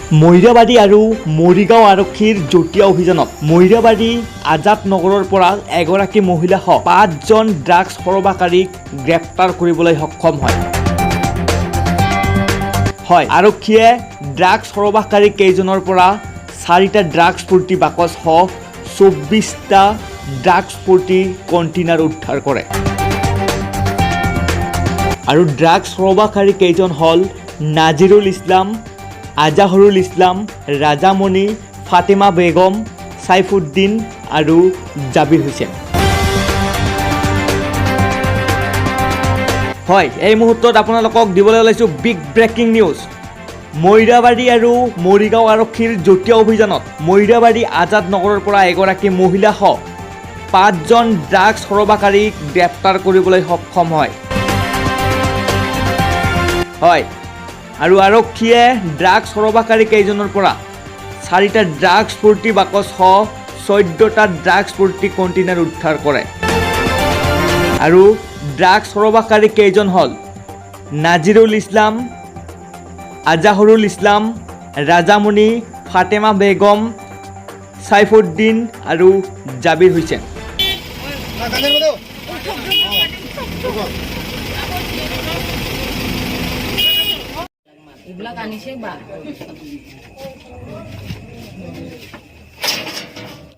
মৈৰাবাৰী আৰু মৰিগাঁও আৰক্ষীৰ যৌথ অভিযানত মৈৰাবাৰী আজাদ নগৰৰ পৰা এগৰাকী মহিলাসহ 5জন ড্ৰাগছ সৰবৰাহকাৰীক গ্ৰেপ্তাৰ কৰিবলৈ সক্ষম হয়। আৰক্ষীয়ে ড্ৰাগছ সৰবৰাহকাৰী কেইজনৰ পৰা 4টা ড্ৰাগছ ভৰ্তি বাকচ সহ 24টা ড্ৰাগছ ভৰ্তি কণ্টেইনাৰ উদ্ধাৰ কৰে। আৰু ড্ৰাগছ সৰবৰাহকাৰী কেইজন হ'ল নাজিৰুল ইছলাম, আজাহৰুল ইছলাম, ৰাজামণি, ফাতেমা বেগম, সাইফুদ্দিন আৰু জাবিৰ হুছেইন। এই মুহূৰ্তত আপোনালোকক দিবলৈ ওলাইছোঁ বিগ ব্ৰেকিং নিউজ। মৈৰাবাৰী আৰু মৰিগাঁও আৰক্ষীৰ যৌথ অভিযানত মৈৰাবাৰী আজাদ নগৰৰ পৰা এগৰাকী মহিলাসহ 5জন ড্ৰাগছ সৰবৰাহকাৰীক গ্ৰেপ্তাৰ কৰিবলৈ সক্ষম হয়। আৰু আৰক্ষীয়ে ড্ৰাগছ সৰবৰাহকাৰী কেইজনৰ পৰা 4টা ড্ৰাগছ ভৰ্তি বাকচ সহ 14টা ড্ৰাগছ ভৰ্তি কণ্টেইনাৰ উদ্ধাৰ কৰে। আৰু ড্ৰাগছ সৰবৰাহকাৰী কেইজন হ'ল নাজিৰুল ইছলাম, আজাহৰুল ইছলাম, ৰাজামণি, ফাতেমা বেগম, সাইফুদ্দিন আৰু জাবিৰ হুছেইন। এইবিলাক আনিছে বা